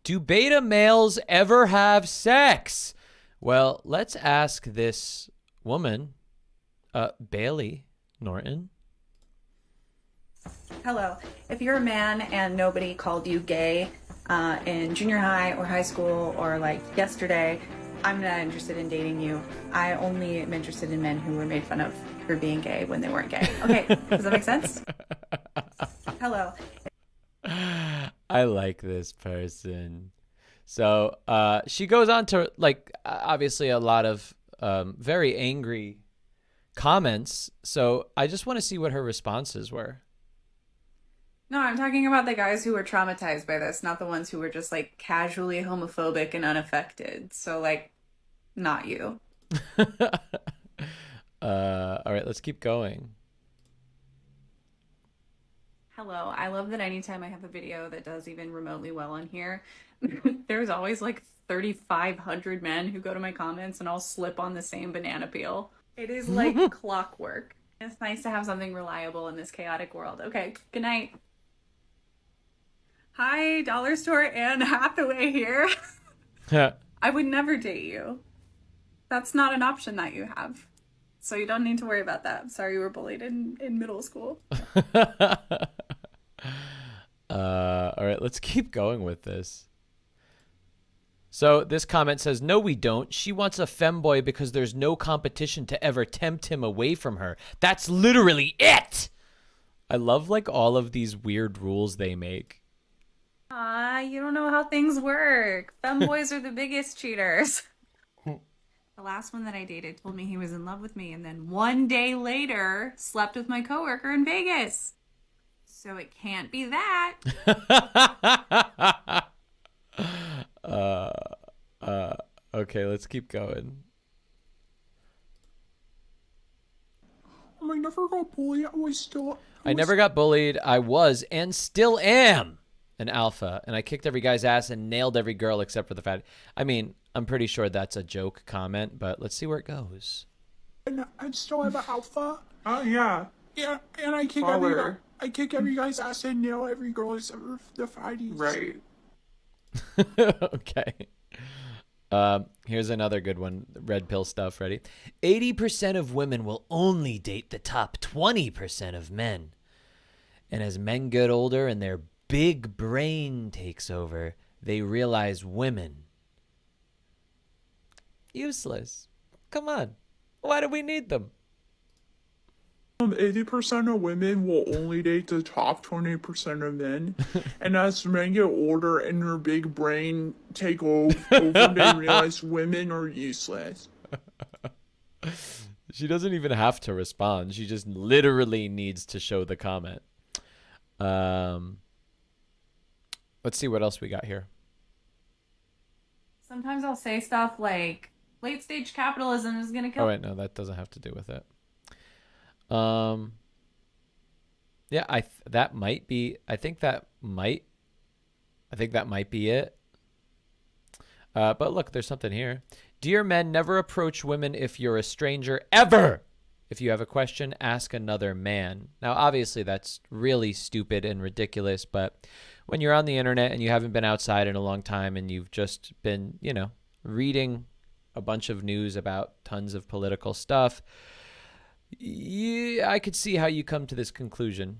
Do beta males ever have sex? Well, let's ask this woman, Bailey Norton. Hello. If you're a man and nobody called you gay in junior high or high school or like yesterday, I'm not interested in dating you. I only am interested in men who were made fun of for being gay when they weren't gay. Okay, does that make sense? Hello. I like this person. So she goes on to, like, obviously a lot of very angry comments. So I just want to see what her responses were. No, I'm talking about the guys who were traumatized by this, not the ones who were just like casually homophobic and unaffected. So like, not you. All right, let's keep going. Hello. I love that anytime I have a video that does even remotely well on here, there's always like 3,500 men who go to my comments and all slip on the same banana peel. It is like clockwork. It's nice to have something reliable in this chaotic world. Okay, good night. Hi, Dollar Store Anne Hathaway here. I would never date you. That's not an option that you have. So you don't need to worry about that. I'm sorry you were bullied in middle school. All right, let's keep going with this. So this comment says, no, we don't. She wants a femboy because there's no competition to ever tempt him away from her. That's literally it. I love like all of these weird rules they make. You don't know how things work. Femboys are the biggest cheaters. The last one that I dated told me he was in love with me and then one day later slept with my coworker in Vegas. So it can't be that. Okay, let's keep going. I never got bullied. I never got bullied. I was and still am an alpha, and I kicked every guy's ass and nailed every girl except for the fat. I mean, I'm pretty sure that's a joke comment, but let's see where it goes. And I still have an alpha. Oh yeah. Yeah, and I kick every guy's ass and nail every girl except for the fatties. Right. Okay. Here's another good one. Red pill stuff. Ready? 80% of women will only date the top 20% of men. And as men get older and their big brain takes over, they realize women useless. Come on. Why do we need them? 80% of women will only date the top 20% of men. And as men get older and their big brain take over, they realize women are useless. She doesn't even have to respond. She just literally needs to show the comment. Let's see what else we got here. Sometimes I'll say stuff like, late stage capitalism is going to kill. Oh, wait, no, that doesn't have to do with it. Yeah, I think that might be it. But look, there's something here. Dear men, never approach women if you're a stranger ever. If you have a question, ask another man. Now, obviously, that's really stupid and ridiculous, but when you're on the internet and you haven't been outside in a long time and you've just been, you know, reading a bunch of news about tons of political stuff, yeah, I could see how you come to this conclusion.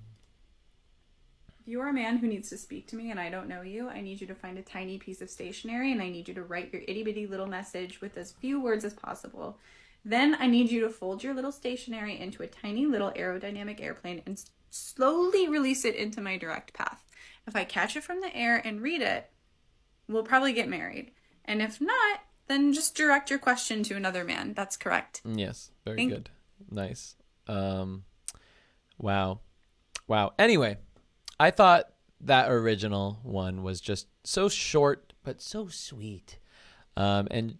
If you are a man who needs to speak to me and I don't know you, I need you to find a tiny piece of stationery and I need you to write your itty bitty little message with as few words as possible. Then I need you to fold your little stationery into a tiny little aerodynamic airplane and slowly release it into my direct path. If I catch it from the air and read it, we'll probably get married. And if not, then just direct your question to another man. That's correct. Yes, very good. Nice. Wow. Anyway, I thought that original one was just so short, but so sweet. And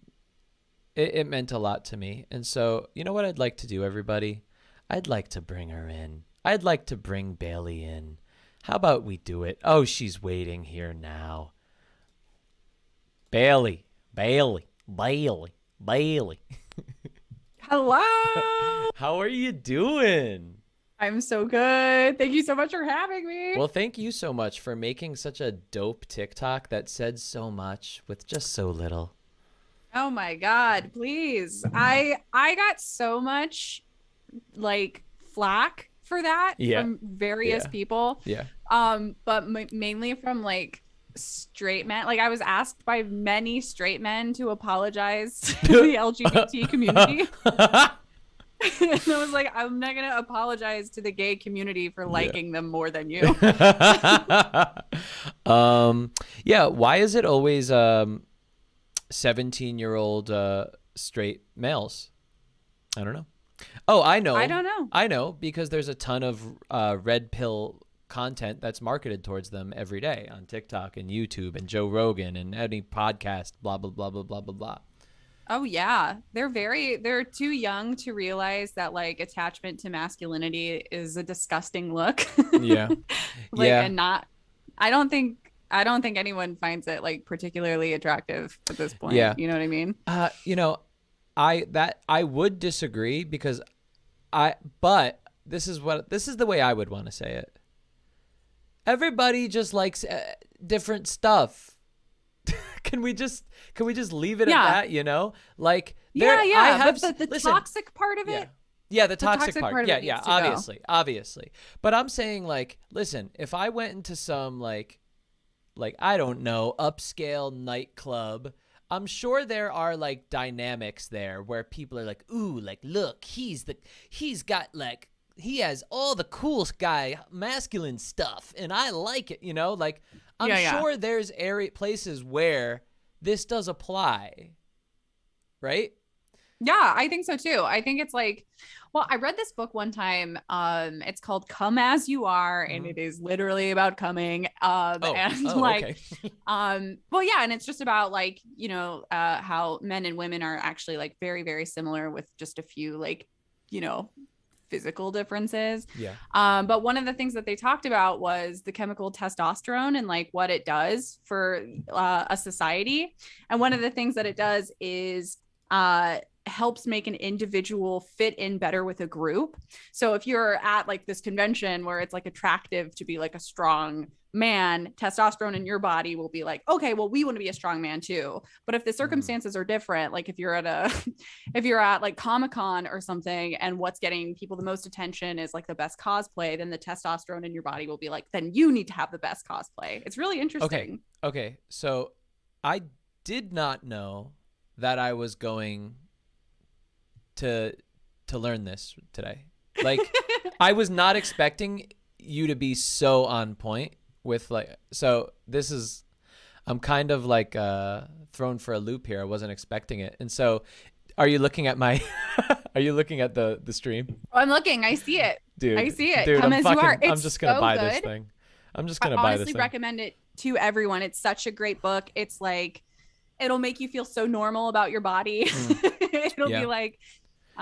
it meant a lot to me. And so, you know what I'd like to do, everybody? I'd like to bring her in. I'd like to bring Bailey in. How about we do it? Oh, she's waiting here now. Bailey. Hello. How are you doing? I'm so good. Thank you so much for having me. Well, thank you so much for making such a dope TikTok that said so much with just so little. Oh my God, please. I got so much like flack for that from various people. Yeah. But mainly from like straight men. Like I was asked by many straight men to apologize to the LGBT community. And I was like, I'm not gonna apologize to the gay community for liking them more than you. Yeah, why is it always 17-year-old straight males? I don't know. Oh, I know. I don't know. I know, because there's a ton of red pill content that's marketed towards them every day on TikTok and YouTube and Joe Rogan and any podcast, blah, blah, blah, blah, blah, blah, blah. Oh yeah. They're too young to realize that like attachment to masculinity is a disgusting look. Yeah. And not, I don't think anyone finds it like particularly attractive at this point. Yeah. You know what I mean? I would disagree because but this is the way I would want to say it. Everybody just likes different stuff. Can we just leave it at that, Like but the toxic part of it. Yeah, the toxic part. of it Yeah, needs to obviously. But I'm saying, like, listen, if I went into some like I don't know, upscale nightclub, I'm sure there are like dynamics there where people are like, ooh, like, look, he has all the cool guy masculine stuff and I like it, like I'm sure there's places where this does apply, right? Yeah, I think so too. I think it's like, well, I read this book one time. It's called Come As You Are, and it is literally about coming. Okay. Well, yeah, and it's just about like, how men and women are actually like very, very similar with just a few like, physical differences. Yeah. But one of the things that they talked about was the chemical testosterone and like what it does for a society. And one of the things that it does is helps make an individual fit in better with a group. So if you're at like this convention where it's like attractive to be like a strong man, testosterone in your body will be like, okay, well, we want to be a strong man too. But if the circumstances are different, like if you're at like Comic-Con or something and what's getting people the most attention is like the best cosplay, then the testosterone in your body will be like, then you need to have the best cosplay. It's really interesting. Okay. So I did not know that I was going to learn this today. Like I was not expecting you to be so on point with like, so this is, I'm kind of like thrown for a loop here. I wasn't expecting it. And so are you looking at my are you looking at the stream? Oh, I'm looking. I see it. Dude, I see it. Dude, Come As You Are. It's I'm just gonna so buy good. this thing. I'm just gonna I buy this honestly thing. recommend it to everyone. It's such a great book. It's like, it'll make you feel so normal about your body. It'll be like,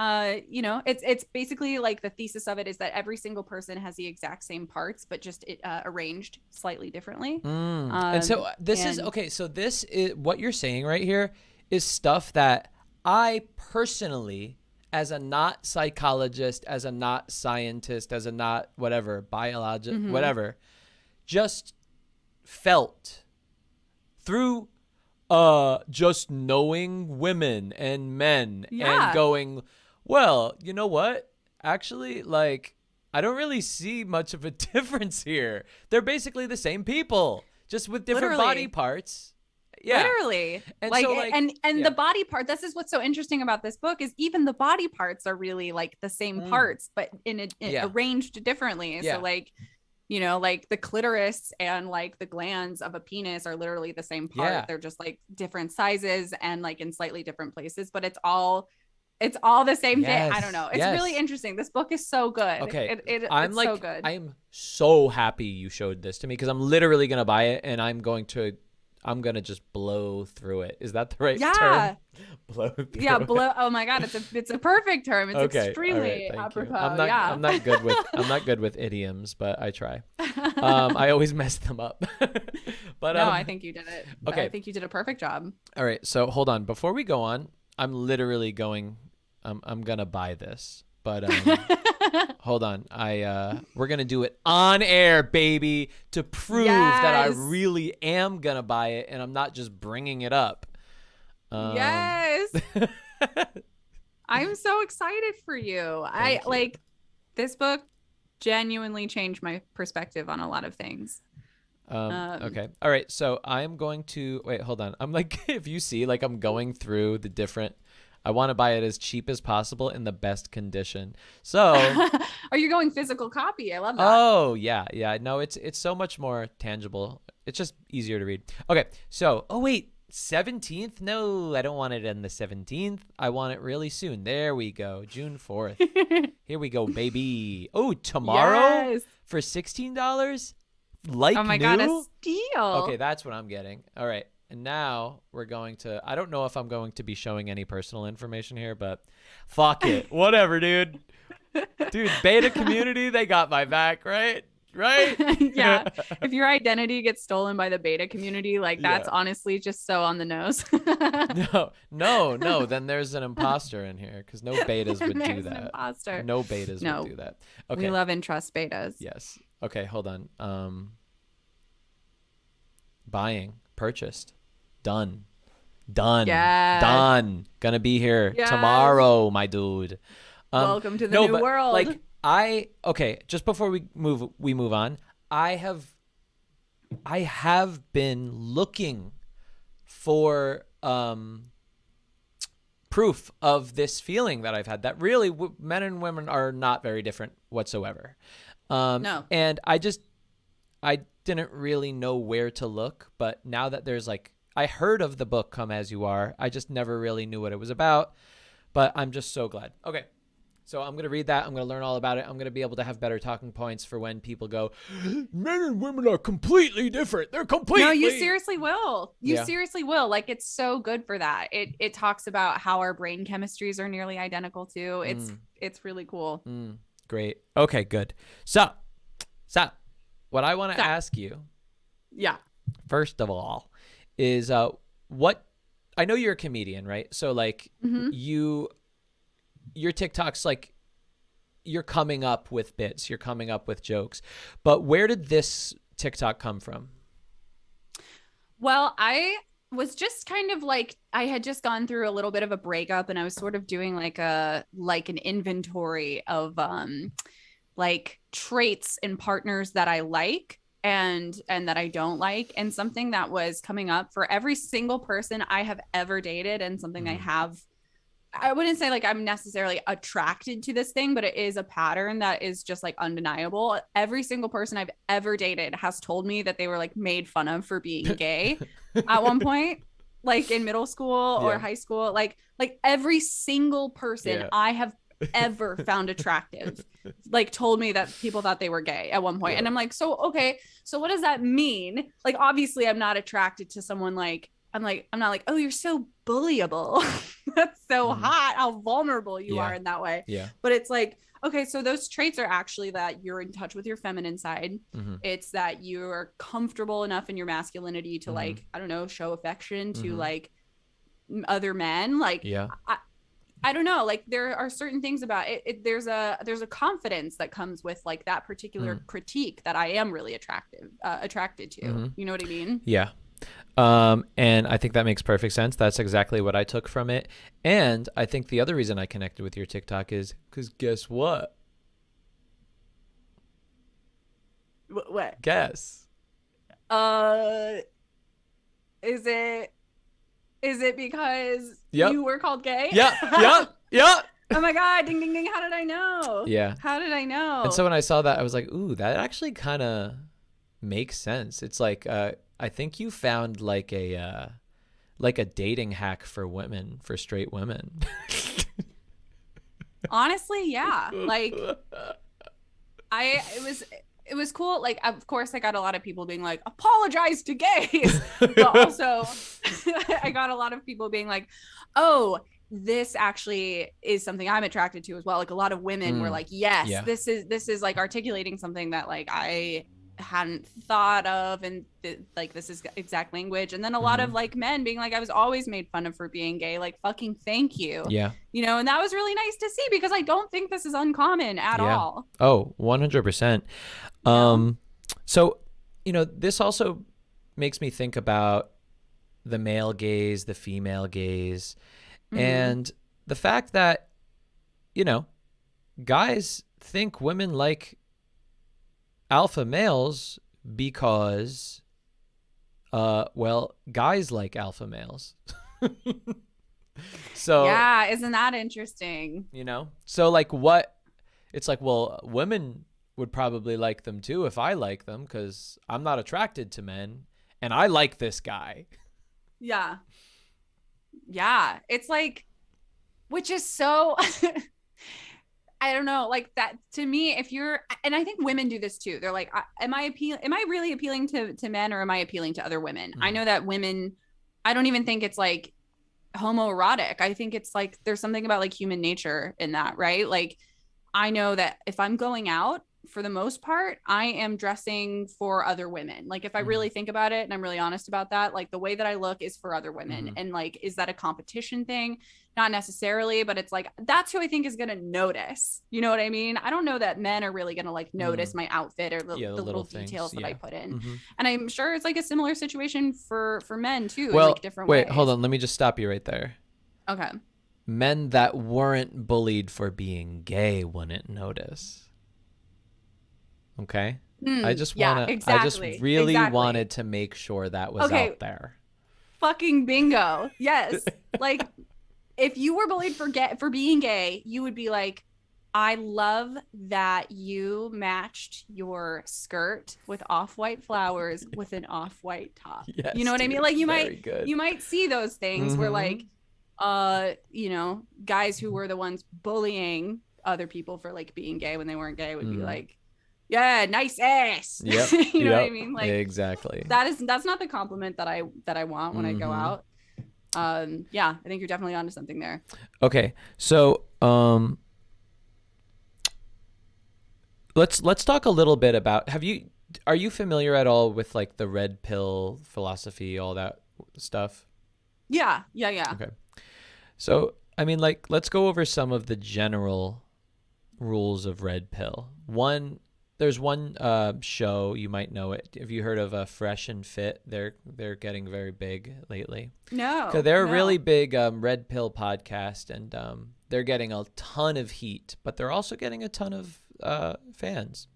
it's basically like the thesis of it is that every single person has the exact same parts, but just arranged slightly differently. And so this is okay. So this is what you're saying right here is stuff that I personally, as a not psychologist, as a not scientist, as a not whatever, whatever, just felt through just knowing women and men and going, well, you know what? Actually, like, I don't really see much of a difference here. They're basically the same people, just with different body parts. Yeah. Literally. And like, so, like, and the body part, this is what's so interesting about this book is even the body parts are really like the same parts, but arranged differently. So like, like the clitoris and like the glands of a penis are literally the same part. Yeah. They're just like different sizes and like in slightly different places, but it's all the same thing. I don't know. It's really interesting. This book is so good. Okay. It's like, so good. I'm so happy you showed this to me because I'm literally going to buy it and I'm going to just blow through it. Is that the right term? Blow through it. Oh my God. It's a perfect term. It's extremely apropos. I'm not good with idioms, but I try. I always mess them up. But no, I think you did it. Okay. I think you did a perfect job. All right. So hold on. Before we go on, I'm literally going, I'm going to buy this, But hold on. We're going to do it on air, baby, to prove that I really am going to buy it and I'm not just bringing it up. Yes. I'm so excited for you. Thank you. Like this book genuinely changed my perspective on a lot of things. Okay. All right. So I'm going to wait, hold on. I'm like, if you see, like I'm going through the different, I want to buy it as cheap as possible in the best condition. So are you going physical copy? I love that. Oh yeah. Yeah. No, it's so much more tangible. It's just easier to read. Okay. So, oh wait, 17th? No, I don't want it on the 17th. I want it really soon. There we go. June 4th. Here we go, baby. Oh, tomorrow for $16? Like oh my new? God, a steal. Okay, that's what I'm getting. All right. And now we're going to, I don't know if I'm going to be showing any personal information here, but fuck it. Whatever, dude. Dude, beta community, they got my back, right? Right? Yeah. If your identity gets stolen by the beta community, like that's honestly just so on the nose. No. Then there's an imposter in here because no betas would do that. Imposter. No betas would do that. Okay. We love and trust betas. Yes. Okay, hold on. Buying, purchased, done. Yes. Done. Gonna be here tomorrow, my dude. Welcome to the new world. Like okay, just before we move on, I have been looking for proof of this feeling that I've had that really men and women are not very different whatsoever. No. And I didn't really know where to look, but now that there's like, I heard of the book Come As You Are, I just never really knew what it was about, but I'm just so glad. Okay. So I'm going to read that. I'm going to learn all about it. I'm going to be able to have better talking points for when people go, men and women are completely different. They're completely. No, you seriously will. You seriously will. Like, it's so good for that. It talks about how our brain chemistries are nearly identical too. It's really cool. Great. Okay, good. So what I want to ask you. Yeah. First of all is what, I know you're a comedian, right? So like your TikToks, like you're coming up with bits, you're coming up with jokes, but where did this TikTok come from? Well, I was just kind of like, I had just gone through a little bit of a breakup and I was sort of doing like an inventory of like traits in partners that I like and that I don't like. And something that was coming up for every single person I have ever dated and something I wouldn't say like I'm necessarily attracted to this thing, but it is a pattern that is just like undeniable. Every single person I've ever dated has told me that they were like made fun of for being gay at one point, like in middle school or high school. Like every single person I have ever found attractive like told me that people thought they were gay at one point. And I'm like, so okay, so what does that mean? Like obviously I'm not attracted to someone like I'm not like, oh, you're so bullyable. That's so hot how vulnerable you are in that way. But it's like, okay, so those traits are actually that you're in touch with your feminine side. It's that you're comfortable enough in your masculinity to like, I don't know, show affection to like other men. Like I don't know, like there are certain things about it. There's a confidence that comes with like that particular critique that I am really attracted to. You know what I mean? Yeah. And I think that makes perfect sense. That's exactly what I took from it. And I think the other reason I connected with your TikTok is because guess what? What? Guess. Is it because you were called gay? Yeah. Oh my God. Ding, ding, ding. How did I know? Yeah. How did I know? And so when I saw that, I was like, ooh, that actually kind of makes sense. It's like, I think you found like a dating hack for women, for straight women. Honestly, yeah. Like it was cool. Like, of course I got a lot of people being like, apologize to gays. But also I got a lot of people being like, oh, this actually is something I'm attracted to as well. Like a lot of women were like, yes, this is like articulating something that like I hadn't thought of, and like this is exact language. And then a lot of like men being like, I was always made fun of for being gay, like fucking thank you. Yeah. You know, and that was really nice to see, because I don't think this is uncommon at all. Oh, 100%. So, you know, this also makes me think about the male gaze, the female gaze, and the fact that, you know, guys think women like alpha males because, well, guys like alpha males. So, yeah, isn't that interesting? you know, so like what, it's like, well, women would probably like them too if I like them, because I'm not attracted to men and I like this guy. Yeah. Yeah. It's like, which is so, I don't know, like that to me, if you're, and I think women do this too. They're like, am I really appealing to men, or am I appealing to other women? I know that women, I don't even think it's like homoerotic. I think it's like, there's something about like human nature in that, right? Like, I know that if I'm going out, for the most part, I am dressing for other women. Like if I really think about it and I'm really honest about that, like the way that I look is for other women. And like, is that a competition thing? Not necessarily, but it's like, that's who I think is going to notice. You know what I mean? I don't know that men are really going to like notice my outfit or the little details that I put in. And I'm sure it's like a similar situation for men too. Well, in like different ways. hold on. Let me just stop you right there. Okay. Men that weren't bullied for being gay wouldn't notice. Okay. I just want to, I just really wanted to make sure that was out there. Fucking bingo. Yes. Like if you were bullied for being gay, you would be like, I love that you matched your skirt with off-white flowers with an off-white top. Yes, you know what I mean? Like you might see those things where like, you know, guys who were the ones bullying other people for like being gay when they weren't gay would be like, yeah, nice ass. Yep. You know what I mean? Like exactly. that's not the compliment that I want when I go out. Yeah, I think you're definitely onto something there. Okay. So, let's talk a little bit about, are you familiar at all with like the red pill philosophy, all that stuff? Yeah. Okay. So, I mean, like, let's go over some of the general rules of red pill. There's one show, you might know it. Have you heard of Fresh and Fit? They're getting very big lately. No. So they're a really big red pill podcast, and they're getting a ton of heat, but they're also getting a ton of fans.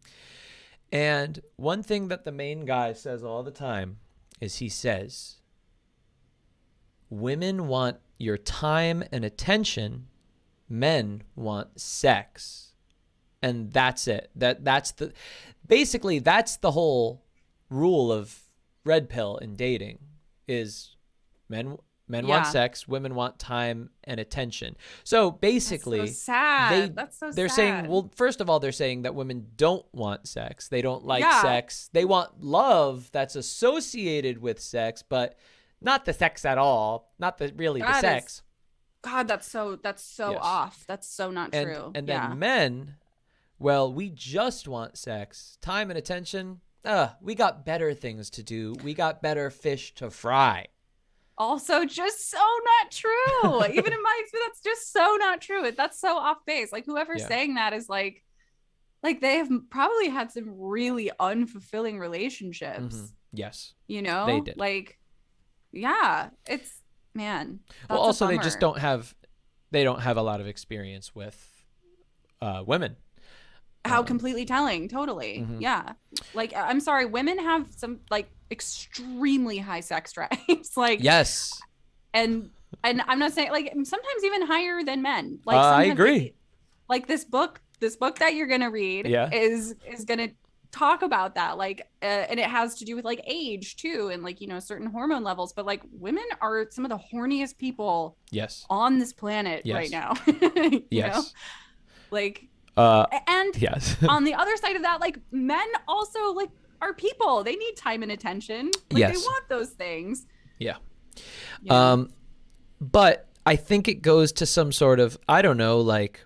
And one thing that the main guy says all the time is he says, women want your time and attention, men want sex. And that's it. That's the whole rule of red pill in dating is men want sex, women want time and attention. So basically, that's so sad. They're saying, well, first of all, they're saying that women don't want sex. They don't like sex. They want love that's associated with sex, but not the sex at all. Not the sex. God, that's so yes. off. That's so not true. And then men, well, we just want sex, time and attention. We got better things to do. We got better fish to fry. Also, just so not true. Even in my experience, that's just so not true. That's so off base. Like whoever's saying that is like they have probably had some really unfulfilling relationships. Yes. You know, they did. Like, yeah, it's man. Well, also they just don't have a lot of experience with women. How completely telling. Totally. Yeah. Like, I'm sorry. Women have some like extremely high sex drives. Like, yes. And I'm not saying like sometimes even higher than men. Like, I agree. Like this book that you're going to read is going to talk about that. Like, and it has to do with like age too. And like, you know, certain hormone levels, but like women are some of the horniest people on this planet right now. You know? Like, and yes. On the other side of that, like men also like are people. They need time and attention. Like they want those things. Yeah. But I think it goes to some sort of, I don't know, like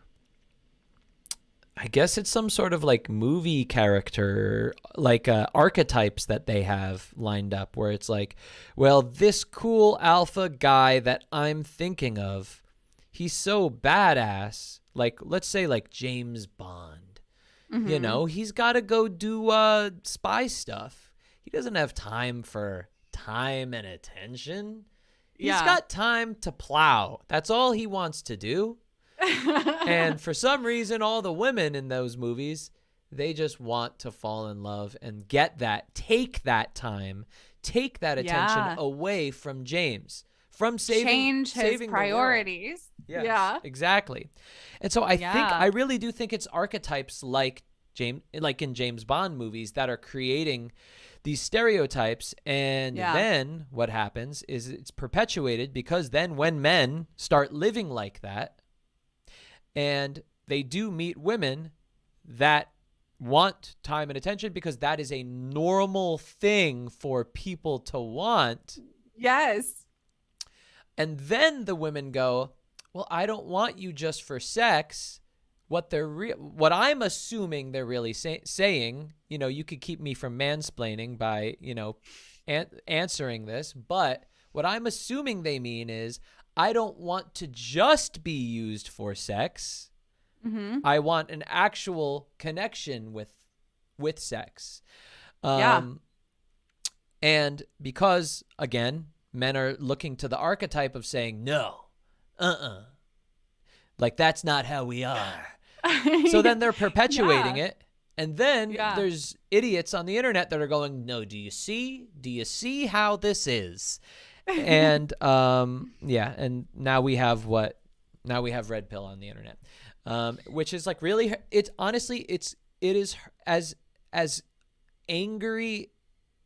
I guess it's some sort of like movie character, like archetypes that they have lined up where it's like, well, this cool alpha guy that I'm thinking of, he's so badass. Like, let's say like James Bond, you know, he's got to go do spy stuff. He doesn't have time for time and attention. He's got time to plow. That's all he wants to do. And for some reason, all the women in those movies, they just want to fall in love and get that, take that time, take that attention away from James, from change his saving priorities. Yes, exactly. And so I really do think it's archetypes like in James Bond movies that are creating these stereotypes. And then what happens is it's perpetuated, because then when men start living like that, and they do meet women that want time and attention, because that is a normal thing for people to want. Yes. And then the women go, well, I don't want you just for sex. What I'm assuming they're really saying, you know, you could keep me from mansplaining by, you know, answering this. But what I'm assuming they mean is, I don't want to just be used for sex. I want an actual connection with sex. And because, again, men are looking to the archetype of saying, no, like that's not how we are. So then they're perpetuating it. And then there's idiots on the internet that are going, no, do you see how this is? And and now we have red pill on the internet, which is like really, it's honestly, it is as angry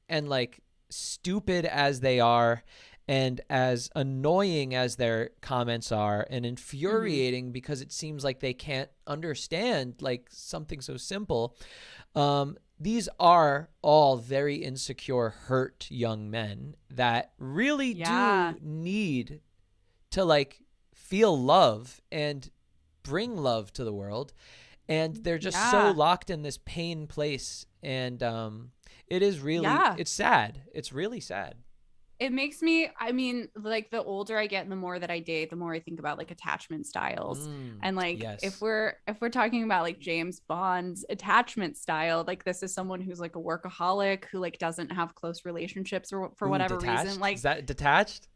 and like stupid as they are, and as annoying as their comments are, and infuriating because it seems like they can't understand like something so simple. These are all very insecure, hurt young men that really do need to like feel love and bring love to the world. And they're just so locked in this pain place. And it is really, it's sad. It's really sad. It makes me, I mean, like the older I get and the more that I date, the more I think about like attachment styles. And like, if we're talking about like James Bond's attachment style, like this is someone who's like a workaholic who like doesn't have close relationships or for whatever reason. Like, is that detached?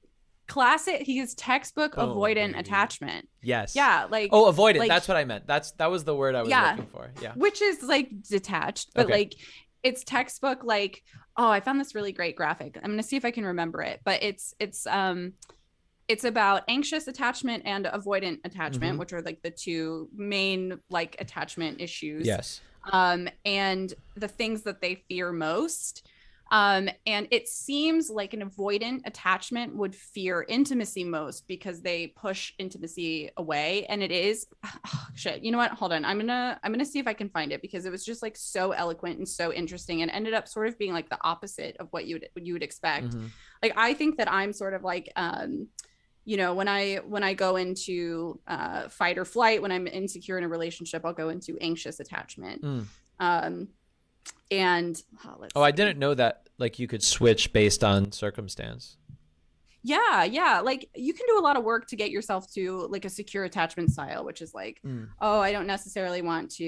Classic. He's textbook avoidant attachment. Yes. Yeah. Like, avoidant. Like, that's what I meant. That was the word I was looking for. Yeah. Which is like detached, but like it's textbook. Like, oh, I found this really great graphic. I'm going to see if I can remember it, but it's about anxious attachment and avoidant attachment, which are like the two main like attachment issues. Yes. And the things that they fear most. And it seems like an avoidant attachment would fear intimacy most because they push intimacy away. And it is, shit. You know what? Hold on. I'm gonna see if I can find it, because it was just like so eloquent and so interesting, and ended up sort of being like the opposite of what you would expect. Like, I think that I'm sort of like, you know, when I go into fight or flight, when I'm insecure in a relationship, I'll go into anxious attachment. And I didn't know that like you could switch based on circumstance. Yeah. Like, you can do a lot of work to get yourself to like a secure attachment style, which is like, oh, I don't necessarily want to,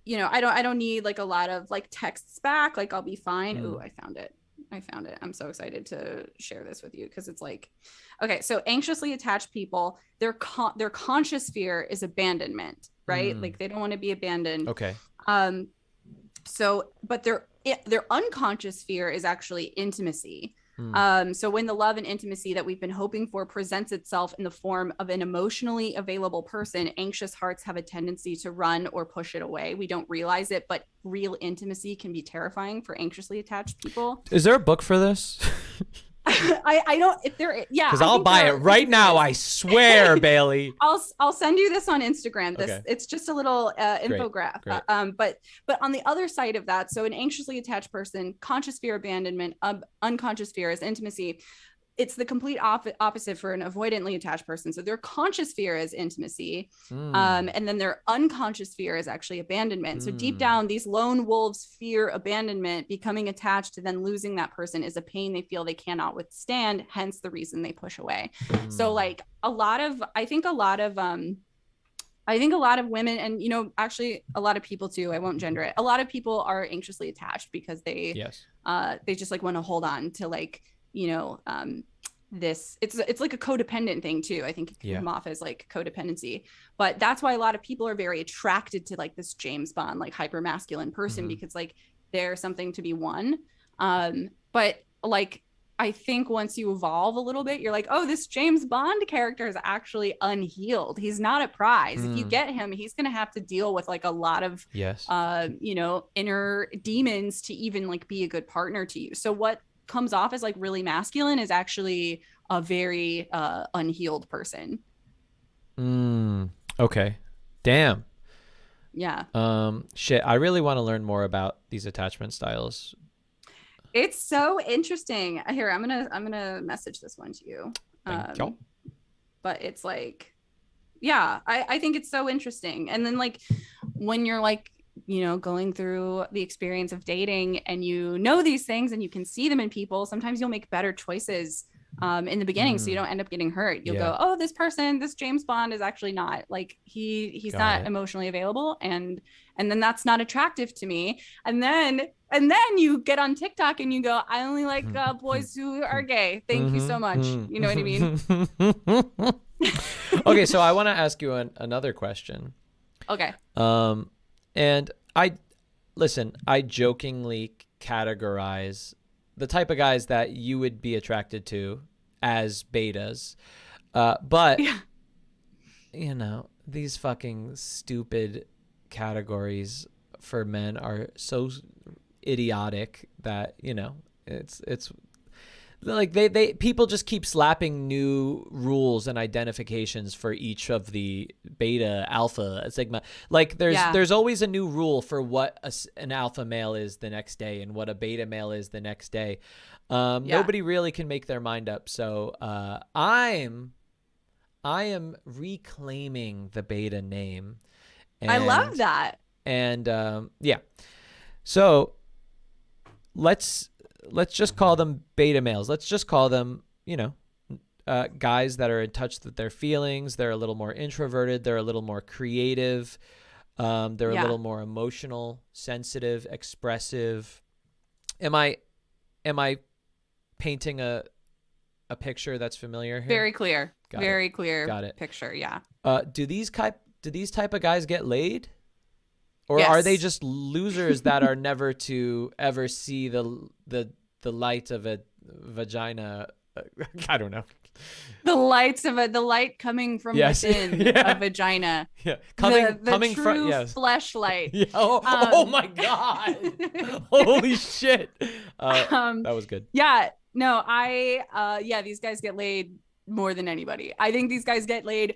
you know, I don't need like a lot of like texts back. Like, I'll be fine. Ooh, I found it. I'm so excited to share this with you, because it's like, okay, so anxiously attached people, their conscious fear is abandonment, right? Like, they don't want to be abandoned. Okay. So, but their unconscious fear is actually intimacy. So when the love and intimacy that we've been hoping for presents itself in the form of an emotionally available person, anxious hearts have a tendency to run or push it away. We don't realize it, but real intimacy can be terrifying for anxiously attached people. Is there a book for this? I don't, if there, because I'll buy it right now. I swear, Bailey. I'll send you this on Instagram. It's just a little infograph. Great. But on the other side of that, so an anxiously attached person, conscious fear, abandonment, unconscious fear is intimacy. it's the complete opposite for an avoidantly attached person. So their conscious fear is intimacy. And then their unconscious fear is actually abandonment. So deep down, these lone wolves fear abandonment. Becoming attached to then losing that person is a pain they feel they cannot withstand, hence the reason they push away. So like I think a lot of women, and you know, actually a lot of people too, I won't gender it, a lot of people are anxiously attached because they just like want to hold on to like, you know, this, it's like a codependent thing too. I think it can come off as like codependency, but that's why a lot of people are very attracted to like this James Bond, like hyper masculine person, because like there's something to be won. But like, I think once you evolve a little bit, you're like, oh, this James Bond character is actually unhealed. He's not a prize. If you get him, he's going to have to deal with like a lot of, you know, inner demons to even like be a good partner to you. So what comes off as like really masculine is actually a very unhealed person. Okay. Damn. Yeah. Shit, I really want to learn more about these attachment styles. It's so interesting. Here, I'm gonna message this one to you. Thank you. But it's like, yeah, I think it's so interesting. And then like when you're like, you know, going through the experience of dating and you know these things and you can see them in people, sometimes you'll make better choices in the beginning, so you don't end up getting hurt. You'll go, oh, this person, this James Bond is actually not like he's not emotionally available, and then that's not attractive to me. And then you get on TikTok and you go, I only like boys who are gay. Thank you so much. You know what I mean? Okay, so I want to ask you another question. Okay. And I jokingly categorize the type of guys that you would be attracted to as betas. But, you know, these fucking stupid categories for men are so idiotic that, you know, it's like they people just keep slapping new rules and identifications for each of the beta, alpha, sigma. Like there's always a new rule for what an alpha male is the next day and what a beta male is the next day. Nobody really can make their mind up. So I am reclaiming the beta name. And, I love that. And so let's just call them beta males. Let's just call them, you know, guys that are in touch with their feelings. They're a little more introverted. They're a little more creative. They're a little more emotional, sensitive, expressive. Am I painting a picture that's familiar here? Very clear. Very clear. Got it. Picture. Yeah. Do these type of guys get laid? Or are they just losers that are never to ever see the light of a vagina? I don't know. The light coming from within a vagina. Yeah, coming from fleshlight. Yeah. Oh my God! Holy shit! That was good. Yeah. No, these guys get laid more than anybody. I think these guys get laid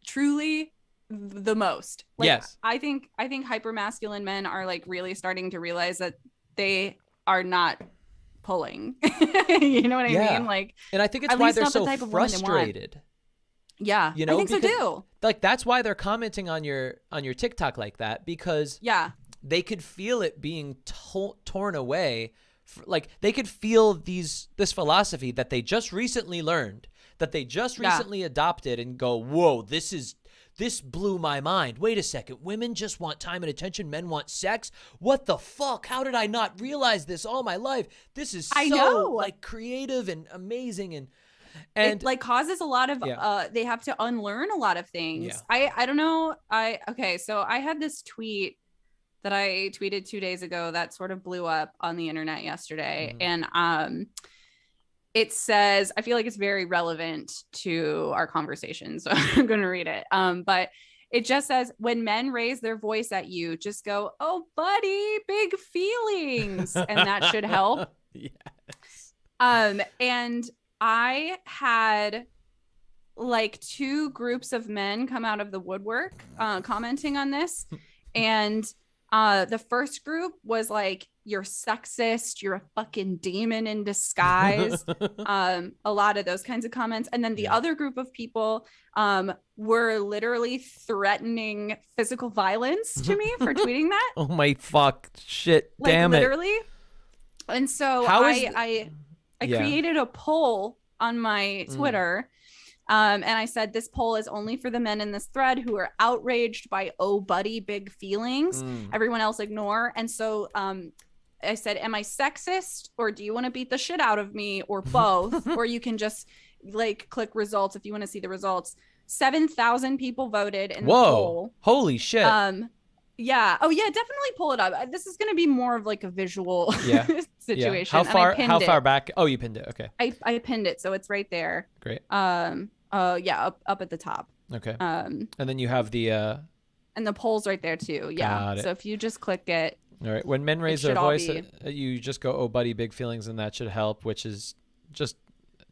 truly the most. Like, yes. I think hypermasculine men are like really starting to realize that they are not pulling. You know what I mean? Like, and I think it's why they're so frustrated. Yeah, you know, I think so too. Like that's why they're commenting on your TikTok like that, because they could feel it being torn away. Like they could feel this philosophy that they just recently learned, that they just recently adopted, and go, whoa, this blew my mind. Wait a second. Women just want time and attention. Men want sex. What the fuck? How did I not realize this all my life? This is so like creative and amazing, and it like causes a lot of they have to unlearn a lot of things. I don't know. So I had this tweet that I tweeted 2 days ago that sort of blew up on the internet yesterday, and it says, I feel like it's very relevant to our conversation, so I'm going to read it. But it just says, when men raise their voice at you, just go, oh, buddy, big feelings. And that should help. Yes. And I had like 2 groups of men come out of the woodwork commenting on this. And the first group was like, you're sexist, you're a fucking demon in disguise. A lot of those kinds of comments. And then the other group of people were literally threatening physical violence to me for tweeting that. Oh my fuck. Shit. Like, Damn literally. it. And so I created a poll on my Twitter. And I said, this poll is only for the men in this thread who are outraged by oh buddy big feelings. Everyone else ignore. And so I said, am I sexist, or do you want to beat the shit out of me, or both? Or you can just like click results if you want to see the results. 7,000 people voted in the poll. Holy shit. Yeah. Oh yeah, definitely pull it up. This is going to be more of like a visual situation. How far back? Oh, you pinned it. Okay. I pinned it, so it's right there. Great. Yeah, up at the top. Okay. And then you have the and the poll's right there too. Yeah. So if you just click it. All right. When men raise their voice, you just go, oh buddy, big feelings, and that should help, which is just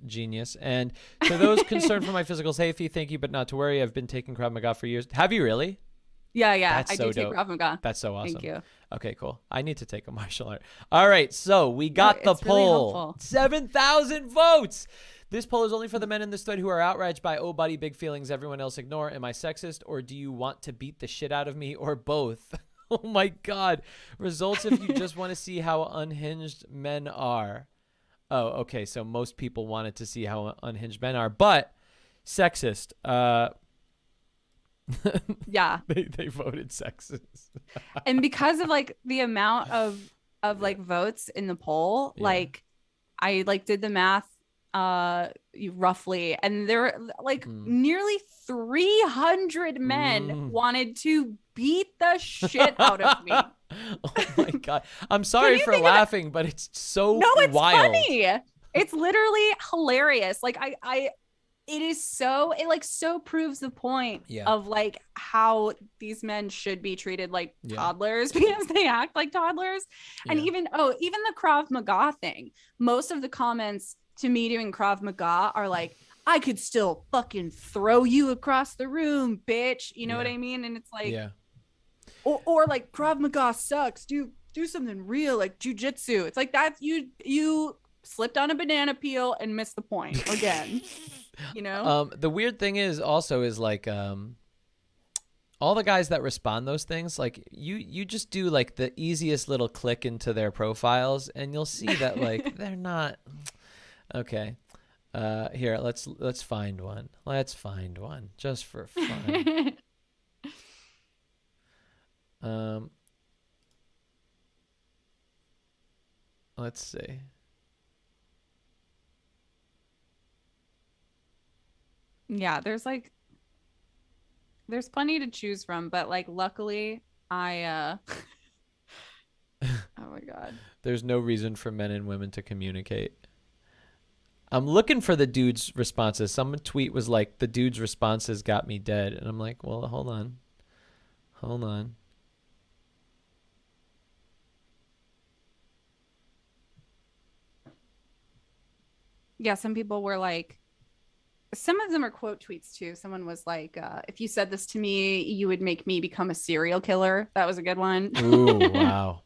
genius. And to those concerned for my physical safety, thank you, but not to worry. I've been taking Krav Maga for years. Have you really? Yeah. That's I so do take dope. Krav Maga. That's so awesome. Thank you. Okay, cool. I need to take a martial art. All right, so we got the poll. Really 7,000 votes. This poll is only for the men in this thread who are outraged by oh buddy big feelings everyone else ignore. Am I sexist, or do you want to beat the shit out of me, or both? Oh my god. Results if you just want to see how unhinged men are. Oh, okay. So most people wanted to see how unhinged men are, but sexist. Yeah. They voted sexist. And because of like the amount of like votes in the poll, like I like did the math roughly, and there were like nearly 300 men wanted to beat the shit out of me. Oh my god. I'm sorry for laughing, but it's so it's wild. Funny. It's literally hilarious. Like it so proves the point of like how these men should be treated like toddlers, because they act like toddlers. And even the Krav Maga thing, most of the comments to me doing Krav Maga are like, I could still fucking throw you across the room, bitch. You know what I mean? And it's like, or like Krav Maga sucks. Do something real like jujitsu. It's like that's you slipped on a banana peel and missed the point again. You know? The weird thing is like all the guys that respond those things, like you just do like the easiest little click into their profiles, and you'll see that like they're not okay. Here, let's find one. Let's find one just for fun. Let's see. Yeah, there's plenty to choose from, but like luckily I oh my god. There's no reason for men and women to communicate. I'm looking for the dude's responses. Some tweet was like, the dude's responses got me dead. And I'm like, well, hold on. Yeah, some people were like, some of them are quote tweets too. Someone was like, if you said this to me, you would make me become a serial killer. That was a good one. Ooh, wow.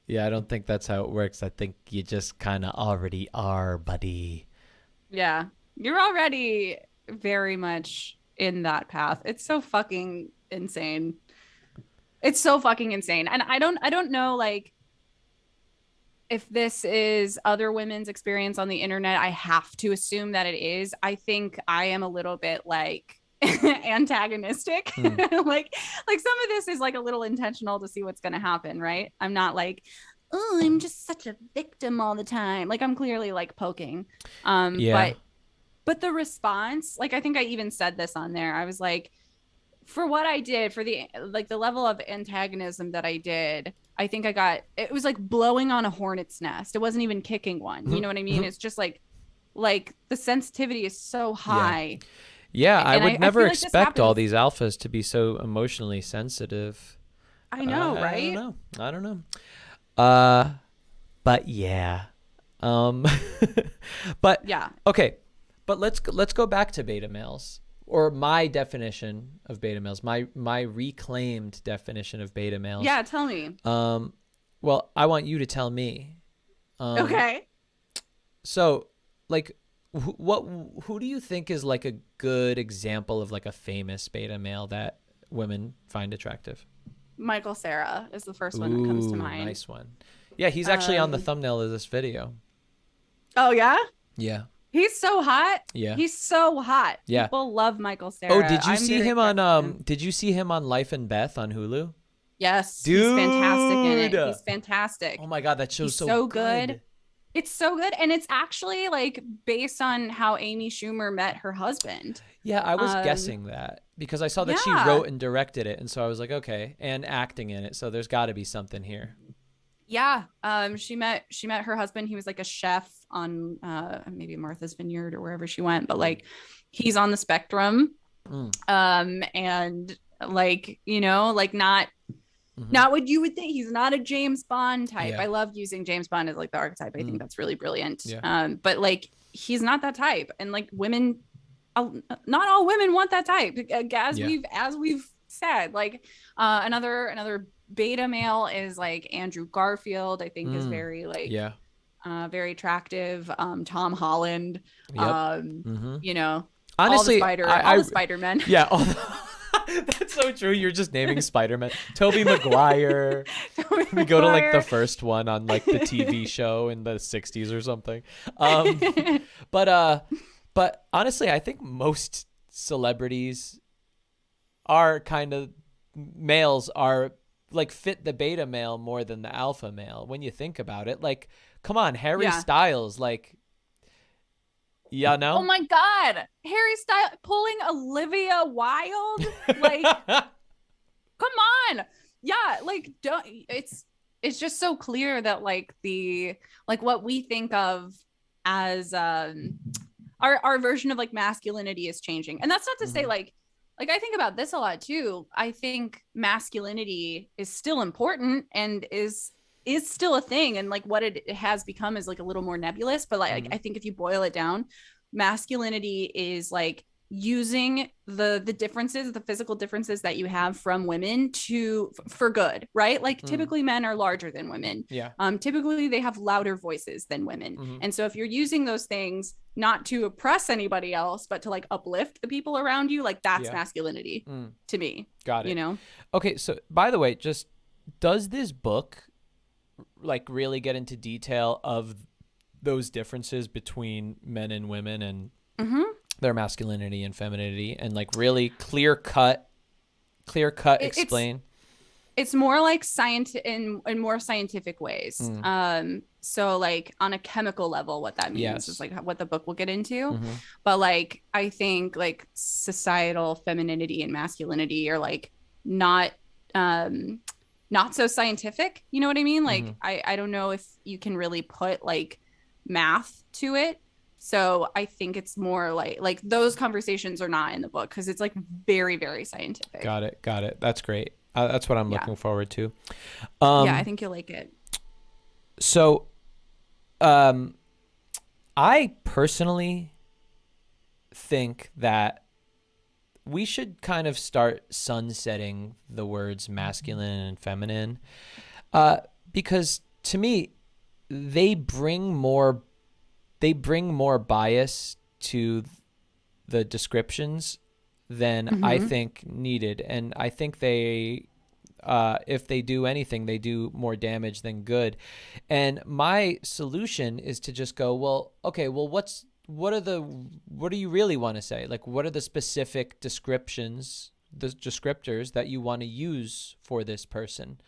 Yeah, I don't think that's how it works. I think you just kind of already are, buddy. Yeah, you're already very much in that path. It's so fucking insane. And I don't know, like, if this is other women's experience on the internet. I have to assume that it is. I think I am a little bit like antagonistic. like some of this is like a little intentional to see what's going to happen, right? I'm not like, oh, I'm just such a victim all the time. Like I'm clearly like poking. But the response, like I think I even said this on there. I was like, for what I did, for the like the level of antagonism that I did, I think it was like blowing on a hornet's nest. It wasn't even kicking one. You know what I mean? It's just like the sensitivity is so high. Yeah, I would never expect all these alphas to be so emotionally sensitive. I know, right? I don't know. But yeah. But yeah. Okay. But let's go back to beta males. or my definition of beta males, my reclaimed definition of beta males. Yeah, tell me. Well, I want you to tell me. Okay. So, like, who do you think is like a good example of like a famous beta male that women find attractive? Michael Cera is the first one that comes to mind. Nice one. Yeah, he's actually on the thumbnail of this video. Oh yeah? Yeah. He's so hot. Yeah. He's so hot. Yeah. People love Michael Cera. Oh, did you I'm see very him on attracted to him. did you see him on Life and Beth on Hulu? Yes. Dude. He's fantastic in it. He's fantastic. Oh my god, that show's He's so good. It's so good. And it's actually like based on how Amy Schumer met her husband. Yeah, I was guessing that because I saw that she yeah. wrote and directed it, and so I was like, okay, and acting in it, so there's got to be something here. Yeah. She met her husband. He was like a chef on maybe Martha's Vineyard or wherever she went, but like he's on the spectrum. And like, you know, like not what you would think. He's not a James Bond type. Yeah. I love using James Bond as like the archetype. I think that's really brilliant. Yeah. But like he's not that type, and like women, not all women want that type. As we've said, like another beta male is like Andrew Garfield. I think is very like very attractive. Tom Holland. Yep. You know, Honestly, all the Spider-Men. Yeah. That's so true. You're just naming Spider-Man. Tobey Maguire. We go to like the first one on like the TV show in the 60s or something. But honestly, I think most celebrities are kind of males are like fit the beta male more than the alpha male. When you think about it, like, come on, Harry Styles, like, yeah, no. Oh my God, Harry Styles pulling Olivia Wilde, like, come on, yeah, like, don't. It's just so clear that like what we think of as our version of like masculinity is changing, and that's not to say like I think about this a lot too. I think masculinity is still important and is still a thing, and like what it has become is like a little more nebulous, but like I think if you boil it down, masculinity is like using the differences, the physical differences that you have from women for good, right? Like typically men are larger than women. Yeah. Typically they have louder voices than women. And so if you're using those things not to oppress anybody else, but to like uplift the people around you, like that's masculinity to me. Got it. You know? Okay. So by the way, just does this book like really get into detail of those differences between men and women and their masculinity and femininity, and like really clear cut explain? It's more like in more scientific ways. So like on a chemical level, what that means is like what the book will get into. But like I think like societal femininity and masculinity are like not so scientific. You know what I mean? Like I don't know if you can really put like math to it. So I think it's more like those conversations are not in the book because it's like very, very scientific. Got it. That's great. That's what I'm looking forward to. Yeah, I think you'll like it. So, I personally think that we should kind of start sunsetting the words masculine and feminine, because to me, they bring more bias to the descriptions than I think needed. And I think they, if they do anything, they do more damage than good. And my solution is to just go, well, okay, well, what do you really want to say? Like, what are the specific descriptors that you want to use for this person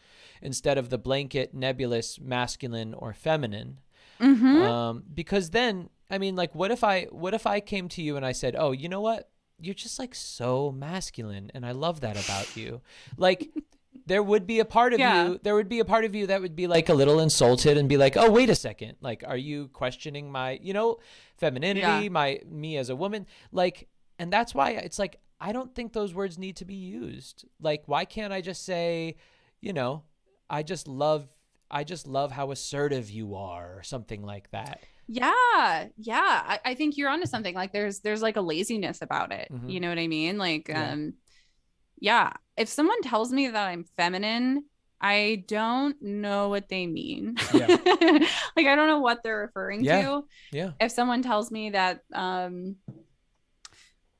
instead of the blanket nebulous masculine or feminine? Because then, I mean, like, what if I came to you and I said, oh, you know what? You're just like so masculine, and I love that about you. Like, there would be a part of you that would be like a little insulted and be like, oh, wait a second. Like, are you questioning my, femininity, me as a woman? Like, and that's why it's like, I don't think those words need to be used. Like, why can't I just say, I just love how assertive you are, or something like that. Yeah. I think you're onto something. Like there's like a laziness about it. Mhm. You know what I mean? Like, Yeah. yeah. If someone tells me that I'm feminine, I don't know what they mean. Yeah. Like I don't know what they're referring Yeah. to. Yeah. If someone tells me that,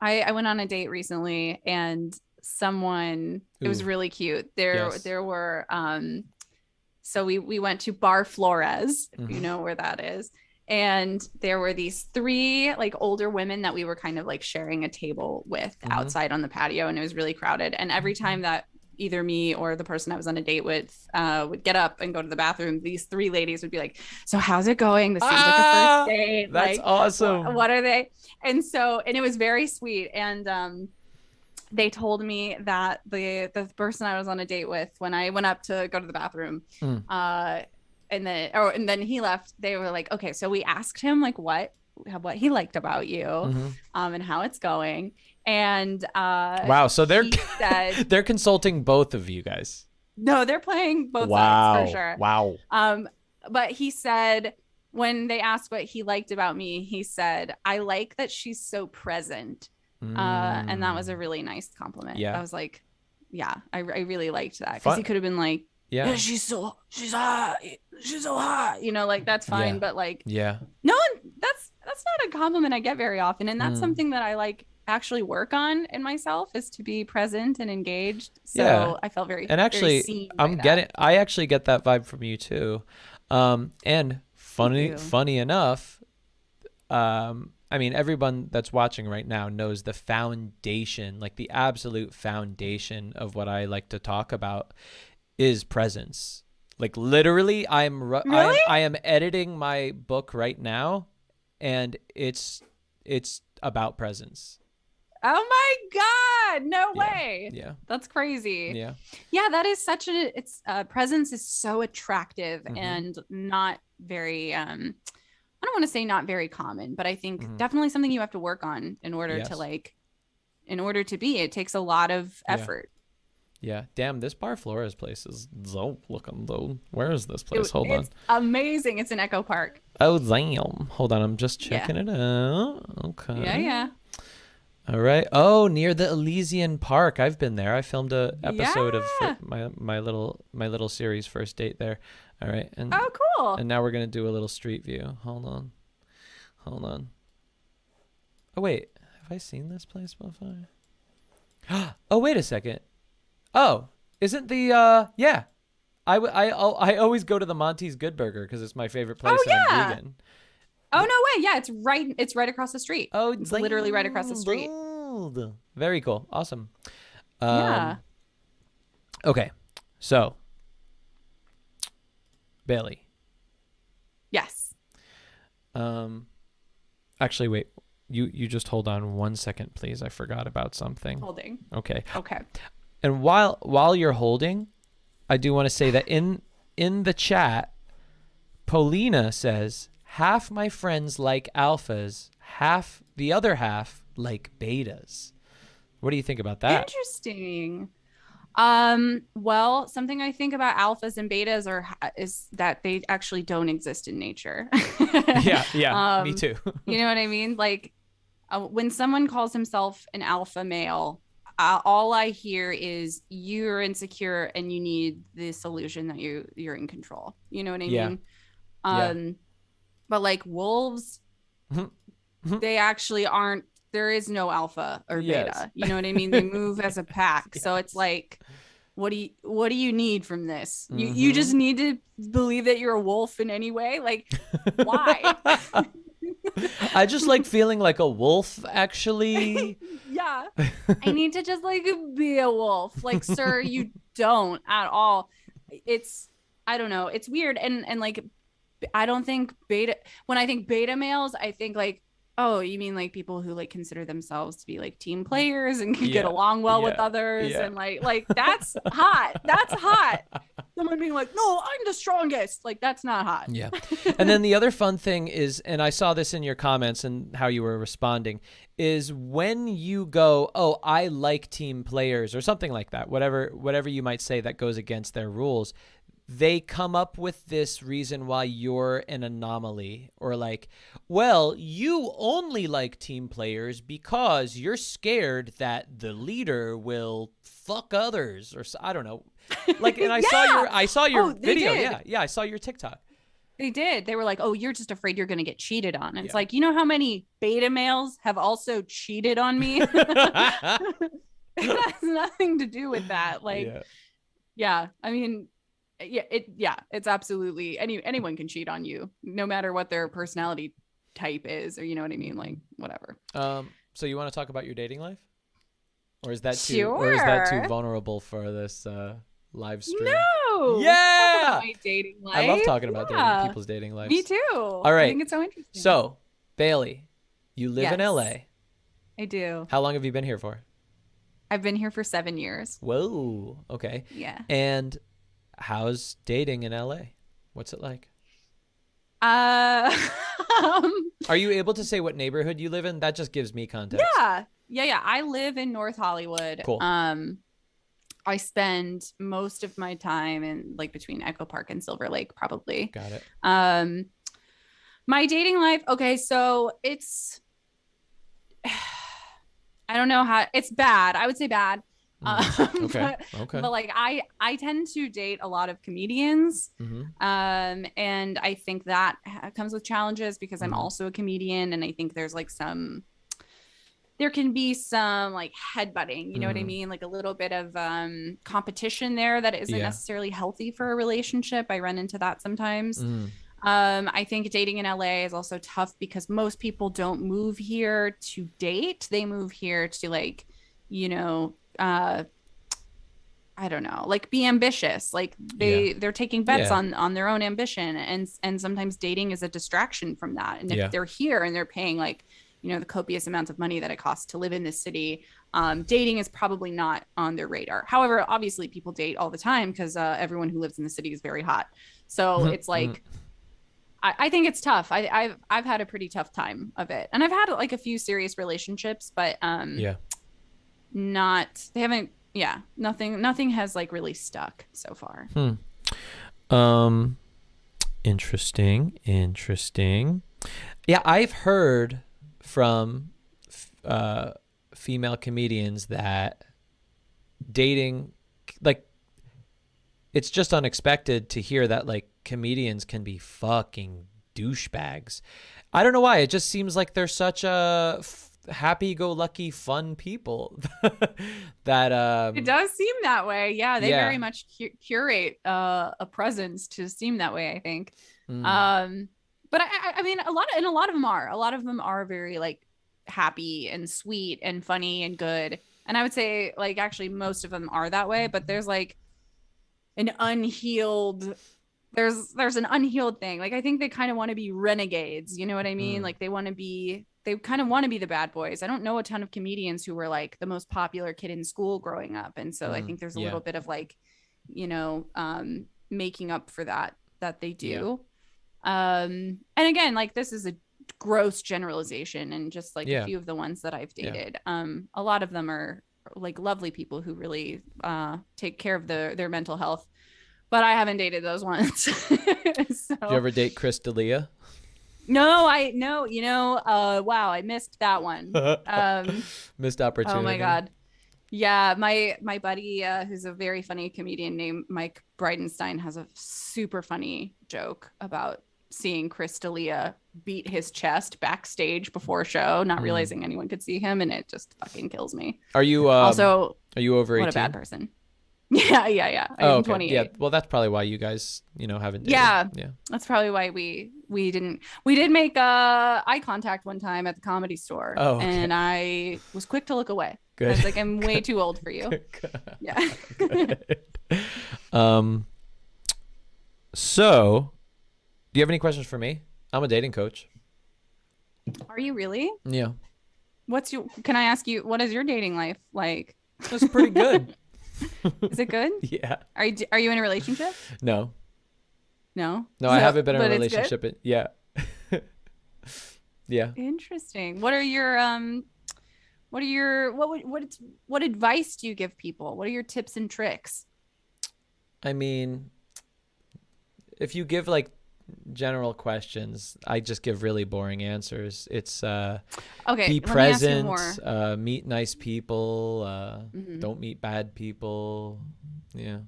I went on a date recently and someone, it was Ooh. really cute. Yes. There were, so we went to Bar Flores, if you Mhm. know where that is. And there were these three like older women that we were kind of like sharing a table with Mhm. outside on the patio, and it was really crowded. And every time that either me or the person I was on a date with would get up and go to the bathroom, these three ladies would be like, "So how's it going? This seems like a first date. That's Like, awesome. what are they?" And so, and it was very sweet. And they told me that the person I was on a date with, when I went up to go to the bathroom, Mm. and then he left, they were like, okay, so we asked him like what he liked about you, Mhm. and how it's going. And Wow. So he said, they're consulting both of you guys. no, they're playing both Wow. sides for sure. Wow. But he said, when they asked what he liked about me, he said, I like that she's so present. And that was a really nice compliment. Yeah. I was like, yeah, I really liked that, because Fun- he could have been like, Yeah. yeah, she's so hot, you know, like that's fine. Yeah. But like, Yeah. no one, that's not a compliment I get very often. And that's Mm. something that I like actually work on in myself, is to be present and engaged. So Yeah. I felt very, And actually, very seen by that. I actually get that vibe from you too. And you. funny enough, I mean, everyone that's watching right now knows the foundation, like the absolute foundation of what I like to talk about is presence. Like literally, I am editing my book right now, and it's about presence. Oh my God, no Yeah. way. Yeah. That's crazy. Yeah. Yeah, that is such it's presence is so attractive Mhm. and not very I don't want to say not very common, but I think Mhm. definitely something you have to work on in order Yes. to like, in order to be. It takes a lot of Yeah. effort. Yeah. Damn, this Bar Flores place is so looking though. Where is this place? Hold on. It's amazing. It's in Echo Park. Oh, damn. Hold on. I'm just Yeah. checking it out. Okay. Yeah. All right. Oh, near the Elysian Park. I've been there. I filmed a episode Yeah. of my little series First Date there. All right. And Oh, cool. and now we're going to do a little street view. Hold on. Oh, wait. Have I seen this place before? Oh, wait a second. Oh, isn't the yeah. I always go to the Monty's Good Burger because it's my favorite place. Oh, and I'm yeah. vegan. Oh, no way. Yeah, it's right across the street. Oh, It's literally right across the street. bold. Very cool. Awesome. Yeah. Okay. So, Bailey. Yes. Actually, wait. You just hold on 1 second, please. I forgot about something. Holding. Okay. Okay. And while you're holding, I do want to say that in the chat, Paulina says, half my friends like alphas, the other half like betas. What do you think about that? Interesting. Well, something I think about alphas and betas is that they actually don't exist in nature. Yeah, me too. You know what I mean? Like when someone calls himself an alpha male, all I hear is you're insecure and you need the solution that you're in control. You know what I Yeah. mean? Yeah. But like wolves, they actually aren't. There is no alpha or beta. Yes. You know what I mean? They move as a pack. So it's Yes. like, what do you need from this? You just need to believe that you're a wolf in any way. Like, why? I just like feeling like a wolf, actually. Yeah. I need to just like be a wolf. Like, sir, you don't at all. I don't know. It's weird. And like, I don't think when I think beta males, I think like, oh, you mean like people who like consider themselves to be like team players and can get Yeah. along well with Yeah. others. Yeah. And like, that's hot. That's hot. Someone being like, no, I'm the strongest. Like, that's not hot. Yeah. And then the other fun thing is, and I saw this in your comments and how you were responding, is when you go, oh, I like team players or something like that, whatever you might say that goes against their rules, they come up with this reason why you're an anomaly, or like, well, you only like team players because you're scared that the leader will fuck others, or I don't know. Like, and I saw your video. Did. Yeah, I saw your TikTok. They did. They were like, oh, you're just afraid you're going to get cheated on. And it's Yeah. like, you know how many beta males have also cheated on me? It has nothing to do with that. Like, yeah, I mean, it's absolutely anyone can cheat on you, no matter what their personality type is, or you know what I mean, like whatever. So you want to talk about your dating life, or is that too vulnerable for this live stream? No. Yeah. Talk about my dating life. I love talking about people's dating lives. Me too. All right. I think it's so interesting. So, Bailey, you live in Yes. LA. I do. How long have you been here for? I've been here for 7 years. Whoa. Okay. Yeah. And how's dating in LA? What's it like? Um, Are you able to say what neighborhood you live in? That just gives me context. Yeah. I live in North Hollywood. Cool. I spend most of my time in like between Echo Park and Silver Lake, probably. Got it. My dating life. Okay, so it's I don't know how it's bad. I would say bad. Okay. But like I tend to date a lot of comedians. Mm-hmm. And I think that comes with challenges because I'm Mhm. also a comedian, and I think there can be some like headbutting, you know what I Mhm. mean? Like a little bit of competition there that isn't Yeah. necessarily healthy for a relationship. I run into that sometimes. Mm. I think dating in LA is also tough because most people don't move here to date. They move here to like, you know, I don't know, like be ambitious. Like they're taking bets on their own ambition, and sometimes dating is a distraction from that. And if they're here and they're paying like, you know, the copious amounts of money that it costs to live in this city, dating is probably not on their radar. However, obviously people date all the time because everyone who lives in the city is very hot. So it's like, I think it's tough. I've had a pretty tough time of it, and I've had like a few serious relationships, but nothing has like really stuck so far. Interesting. Yeah, I've heard from female comedians that dating, like, it's just unexpected to hear that like comedians can be fucking douchebags. I don't know why. It just seems like they're such a happy-go-lucky fun people that it does seem that way. Yeah, they Yeah. very much curate a presence to seem that way, I think. But I mean, a lot of them are very like happy and sweet and funny and good, and I would say like actually most of them are that way, but there's like an unhealed thing. Like I think they kind of want to be renegades, you know what I mean? Like they kind of want to be the bad boys. I don't know a ton of comedians who were like the most popular kid in school growing up, and so I think there's a little bit of like, you know, making up for that they do. And again, like this is a gross generalization, and just like a few of the ones that I've dated, a lot of them are like lovely people who really take care of their mental health, but I haven't dated those ones. So, did you ever date Chris D'Elia? No, you know, wow, I missed that one. Missed opportunity. Oh my God. Yeah, my buddy, who's a very funny comedian named Mike Bridenstine, has a super funny joke about seeing Chris D'Elia beat his chest backstage before a show, not realizing anyone could see him, and it just fucking kills me. Are you also? Are you over 18? What a bad person. Yeah. I'm okay. 28. Yeah. Well, that's probably why you guys, you know, haven't dated. Yeah. Yeah. That's probably why we did make eye contact one time at the Comedy Store. Oh, okay. And I was quick to look away. Good. I was like, I'm way too old for you. Yeah. So, do you have any questions for me? I'm a dating coach. Are you really? Yeah. Can I ask you, what is your dating life like? That's pretty good. Is it good? Yeah. Are you in a relationship? No. No, I haven't been in a but it's good? relationship. Yeah. Yeah. Interesting. What advice do you give people? What are your tips and tricks? I mean, if you give like general questions, I just give really boring answers. It's Okay, be let me ask you present, more. meet nice people, Mhm. don't meet bad people. Yeah.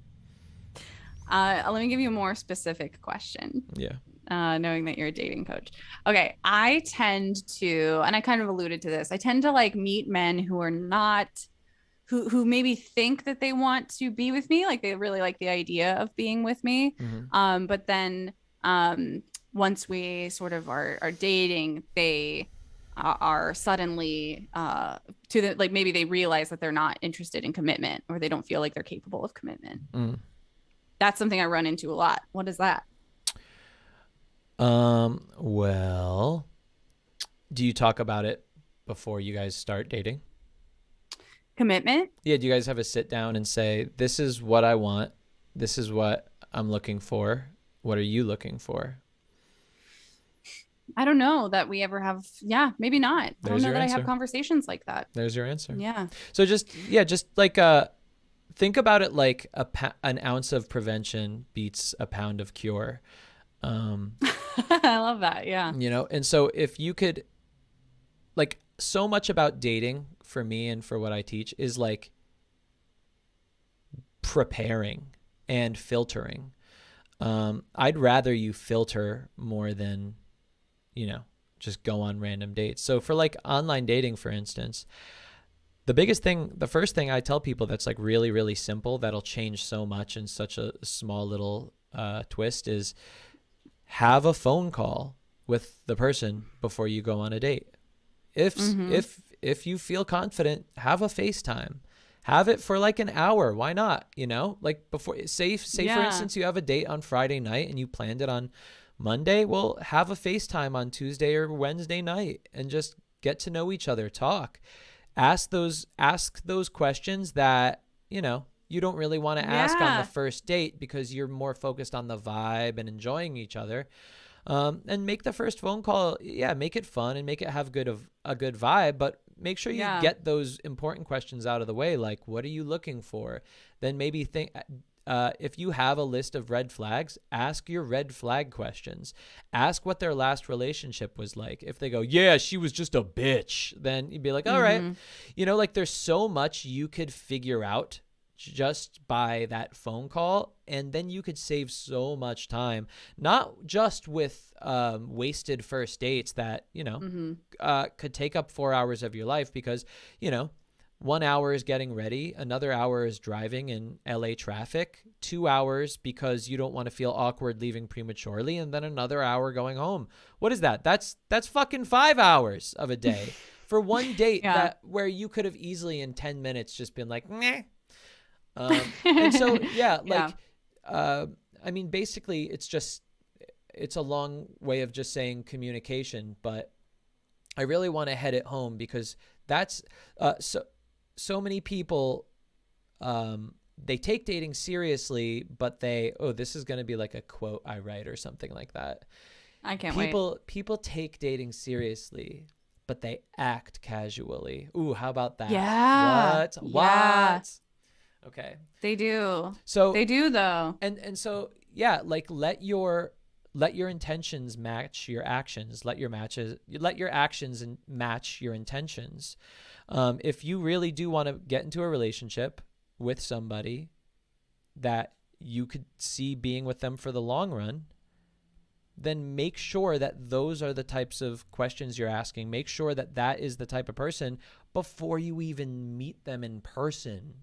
Let me give you a more specific question. Yeah. Knowing that you're a dating coach. Okay, I tend to, and I kind of alluded to this, I tend to like meet men who are not, who maybe think that they want to be with me, like they really like the idea of being with me. But then once we sort of are dating, they are suddenly to the like maybe they realize that they're not interested in commitment or they don't feel like they're capable of commitment. That's something I run into a lot. What is that? Well, do you talk about it before you guys start dating? Commitment? Yeah, do you guys have a sit down and say, this is what I want, this is what I'm looking for, what are you looking for? I don't know that we ever have. Yeah, maybe not. I There's don't know your that I answer. have conversations like that. There's your answer. Yeah. So just like think about it like an ounce of prevention beats a pound of cure. I love that. Yeah. You know, and so if you could, like, so much about dating for me and for what I teach is like preparing and filtering. I'd rather you filter more than, just go on random dates. So for like online dating, for instance, the first thing I tell people that's like really, really simple, that'll change so much in such a small little twist is have a phone call with the person before you go on a date. If you feel confident, have a FaceTime. Have it for like an hour. Why not? Like before, say for instance, you have a date on Friday night and you planned it on Monday. Well, have a FaceTime on Tuesday or Wednesday night and just get to know each other, talk, ask those questions that, you don't really want to ask on the first date because you're more focused on the vibe and enjoying each other. And make the first phone call, make it fun and make it have a good vibe, but make sure you get those important questions out of the way. Like, what are you looking for? Then maybe think, if you have a list of red flags, ask your red flag questions. Ask what their last relationship was like. If they go, yeah, she was just a bitch, then you'd be like, all right. Like there's so much you could figure out just by that phone call, and then you could save so much time, not just with wasted first dates that could take up 4 hours of your life, because 1 hour is getting ready, another hour is driving in LA traffic, 2 hours because you don't want to feel awkward leaving prematurely, and then another hour going home. What is that? That's fucking 5 hours of a day for one date where you could have easily in 10 minutes just been like, meh. And so, I mean, basically it's a long way of just saying communication, but I really want to head it home because that's, so many people, they take dating seriously, but this is going to be like a quote I write or something like that. I can't wait. People take dating seriously, but they act casually. Ooh, how about that? Yeah. What? Okay. They do. So they do though. And so, like let your intentions match your actions. Let your actions and match your intentions. If you really do want to get into a relationship with somebody that you could see being with them for the long run, then make sure that those are the types of questions you're asking. Make sure that that is the type of person before you even meet them in person.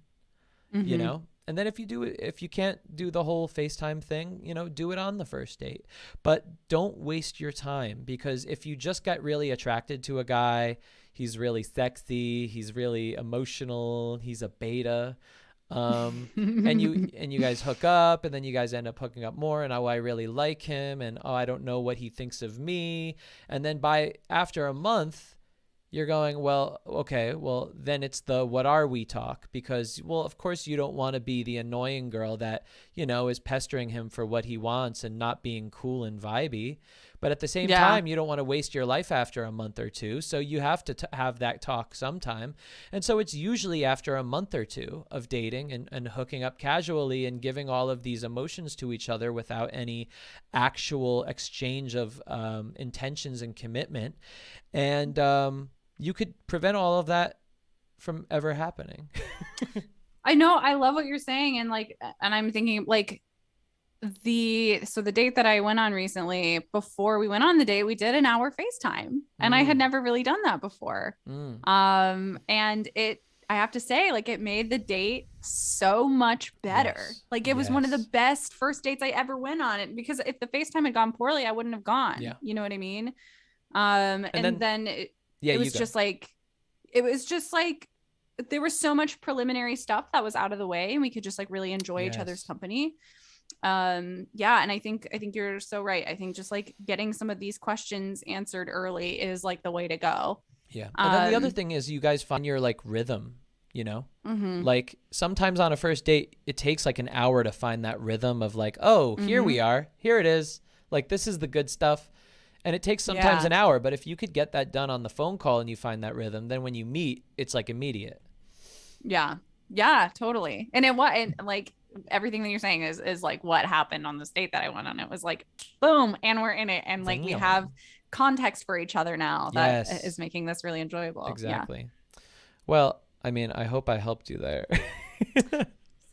And then if you can't do the whole FaceTime thing, do it on the first date, but don't waste your time, because if you just got really attracted to a guy, he's really sexy, he's really emotional, he's a beta, and you guys hook up, and then you guys end up hooking up more, and I really like him, and I don't know what he thinks of me, and then after a month, you're going, well, okay, well, then it's the what are we talk, because, well, of course you don't want to be the annoying girl that, is pestering him for what he wants and not being cool and vibey. But at the same Yeah. time, you don't want to waste your life after a month or two. So you have to have that talk sometime. And so it's usually after a month or two of dating and hooking up casually and giving all of these emotions to each other without any actual exchange of intentions and commitment. And you could prevent all of that from ever happening. I know. I love what you're saying. And like, and I'm thinking like the date that I went on recently, before we went on the date, we did an hour FaceTime, and I had never really done that before. And I have to say, like, it made the date so much better. Yes. Like, it was one of the best first dates I ever went on it, because if the FaceTime had gone poorly, I wouldn't have gone. Yeah. You know what I mean? And then it was just like, there was so much preliminary stuff that was out of the way, and we could just like really enjoy each other's company. And I think you're so right. I think just like getting some of these questions answered early is like the way to go. Yeah. And then the other thing is, you guys find your like rhythm, you know, like sometimes on a first date, it takes like an hour to find that rhythm of like, oh, here we are, here it is. Like, this is the good stuff. And it takes sometimes an hour, but if you could get that done on the phone call and you find that rhythm, then when you meet, it's like immediate. Yeah, totally. And like everything that you're saying is like what happened on this date that I went on. It was like, boom, and we're in it. And like, we have context for each other now that is making this really enjoyable. Exactly. Yeah. Well, I mean, I hope I helped you there.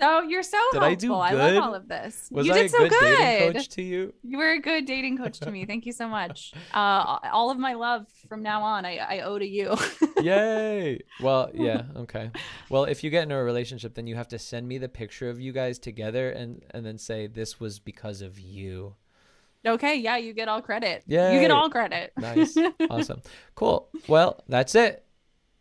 So you're so Did helpful. I do good? I love all of this. Was You I did a so good good. dating coach to you? You were a good dating coach to me. Thank you so much. All of my love from now on, I owe to you. Yay. Well, yeah. Okay. Well, if you get into a relationship, then you have to send me the picture of you guys together and then say, this was because of you. Okay. Yeah. You get all credit. Yay. You get all credit. Nice. Awesome. Cool. Well, that's it.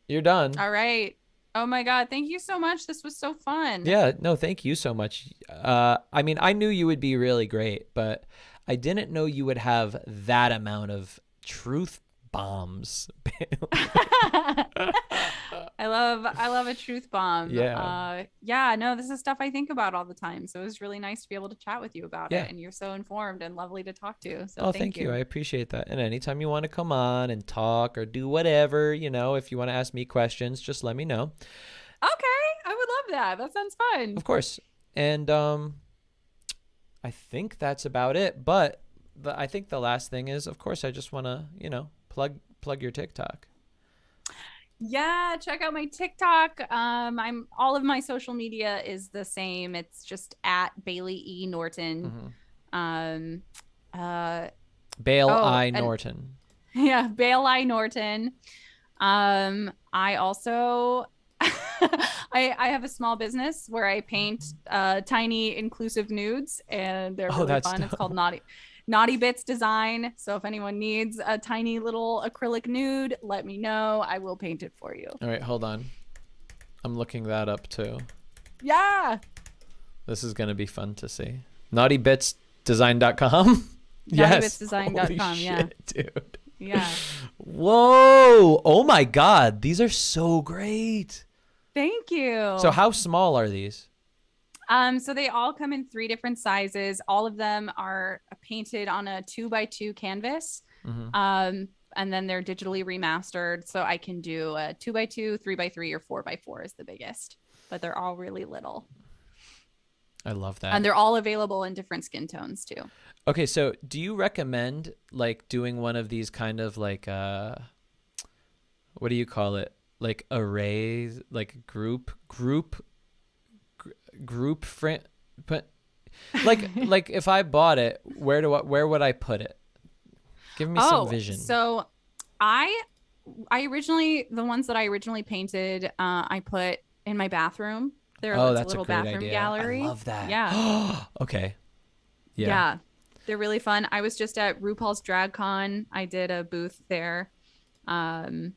You're done. All right. Oh my God. Thank you so much. This was so fun. Yeah. No, thank you so much. I mean, I knew you would be really great, but I didn't know you would have that amount of truth bombs. I love a truth bomb. Yeah. No, this is stuff I think about all the time. So it was really nice to be able to chat with you about it. And you're so informed and lovely to talk to. So thank you. I appreciate that. And anytime you want to come on and talk or do whatever, you know, if you want to ask me questions, just let me know. Okay. I would love that. That sounds fun. Of course. And I think that's about it. But I think the last thing is, of course, I just want to, you know, plug your TikTok. Yeah, check out my TikTok. I'm all of my social media is the same. It's just at Bailey E. Norton. Norton. Yeah, Bale I Norton. I also I have a small business where I paint tiny inclusive nudes, and they're really fun. It's called Naughty Bits Design. So if anyone needs a tiny little acrylic nude, let me know. I will paint it for you. All right, hold on. I'm looking that up too. Yeah. This is going to be fun to see. Naughtybitsdesign.com? Yes. Naughtybitsdesign.com, yeah. Shit, dude. Yeah. Whoa. Oh my God. These are so great. Thank you. So how small are these? So they all come in 3 different sizes. All of them are painted on a 2x2 canvas. And then they're digitally remastered. So I can do a 2x2, 3x3, or 4x4 is the biggest, but they're all really little. I love that. And they're all available in different skin tones too. Okay. So do you recommend like doing one of these kind of like, what do you call it? Like arrays, like group friend, but like if I bought it, where would I put it? Give me some vision. So I originally, the ones that I originally painted, I put in my bathroom. That's a little bathroom idea. gallery. I love that. Yeah. Okay. Yeah. They're really fun. I was just at RuPaul's Drag Con. I did a booth there. And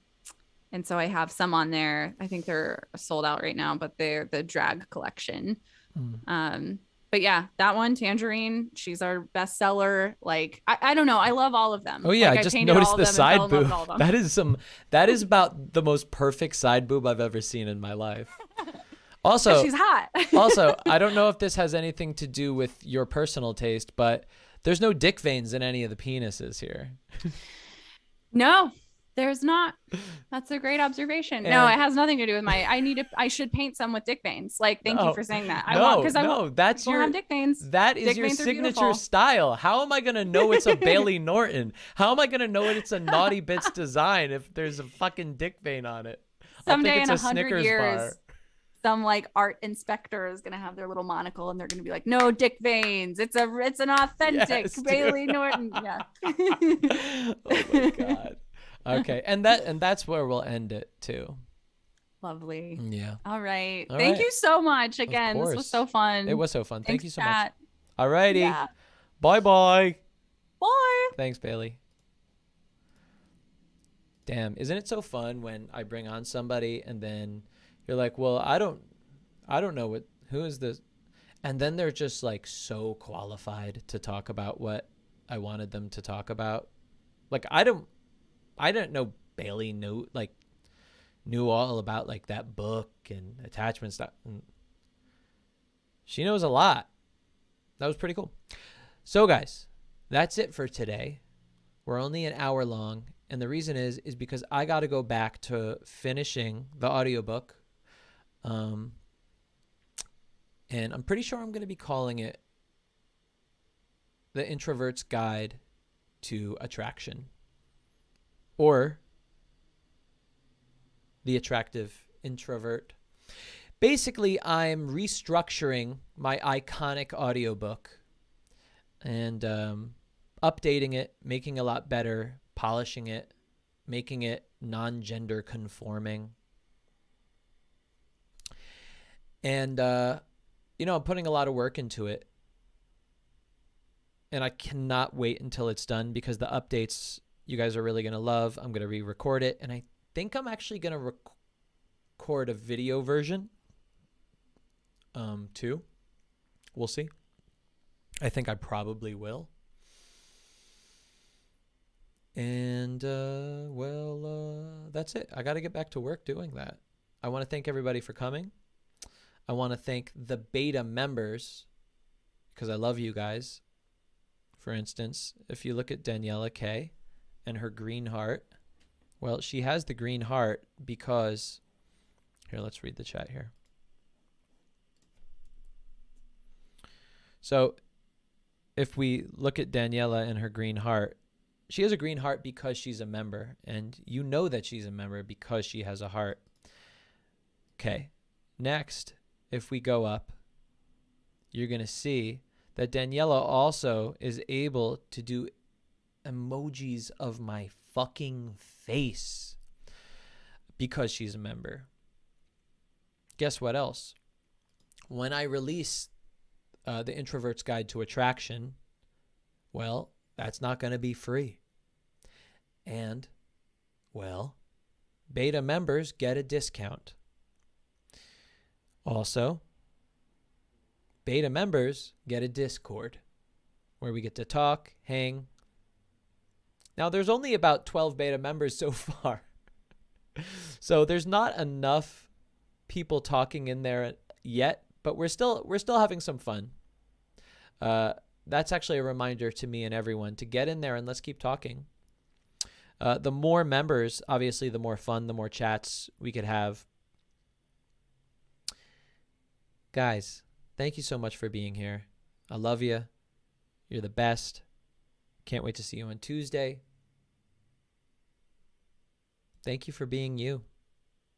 so I have some on there. I think they're sold out right now, but they're the drag collection. But yeah, that one, Tangerine, she's our bestseller. Like, I don't know. I love all of them. Oh yeah, like, I just noticed the side boob. That is about the most perfect side boob I've ever seen in my life. Also, she's hot. Also, I don't know if this has anything to do with your personal taste, but There's no dick veins in any of the penises here. No, there's not. That's a great observation. No, it has nothing to do with I should paint some with dick veins. Like, thank you for saying that. That's have dick veins. That is Dick your veins are signature beautiful. style. How am I going to know it's a Bailey Norton? How am I going to know it's a Naughty Bits design if there's a fucking dick vein on it? Someday I'll think in it's a 100 Snickers years, bar. some like art inspector is gonna have their little monocle and they're gonna be like, no dick veins. It's an authentic Yes, Bailey Norton. Yeah. Oh my God. Okay. And that's where we'll end it too. Lovely. Yeah. All right. All Thank right. you so much. Again, this was course. so fun. It was so fun. Thank Thanks, you so chat. much. Alrighty. Yeah. Bye-bye. Bye. Thanks, Bailey. Damn, isn't it so fun when I bring on somebody and then you're like, well, I don't know who is this? And then they're just like so qualified to talk about what I wanted them to talk about. Like, I didn't know Bailey knew all about like that book and attachment stuff. And she knows a lot. That was pretty cool. So guys, that's it for today. We're only an hour long. And the reason is because I got to go back to finishing the audiobook. And I'm pretty sure I'm going to be calling it The Introvert's Guide to Attraction, or The Attractive Introvert. Basically, I'm restructuring my iconic audiobook and updating it, making it a lot better, polishing it, making it non-gender conforming. And, I'm putting a lot of work into it. And I cannot wait until it's done because the updates you guys are really going to love. I'm going to re-record it. And I think I'm actually going to record a video version too. We'll see. I think I probably will. And, that's it. I got to get back to work doing that. I want to thank everybody for coming. I want to thank the beta members because I love you guys. For instance, if you look at Daniela K and her green heart, well, she has the green heart because, here, let's read the chat here. So if we look at Daniela and her green heart, she has a green heart because she's a member, and you know that she's a member because she has a heart. Okay, next, if we go up, you're going to see that Daniela also is able to do emojis of my fucking face because she's a member. Guess what else? When I release The Introvert's Guide to Attraction, well, that's not going to be free. And, well, beta members get a discount. Also, beta members get a Discord where we get to talk, hang. Now, there's only about 12 beta members so far. So there's not enough people talking in there yet, but we're still having some fun. That's actually a reminder to me and everyone to get in there and let's keep talking. The more members, obviously, the more fun, the more chats we could have. Guys, thank you so much for being here. I love you. You're the best. Can't wait to see you on Tuesday. Thank you for being you.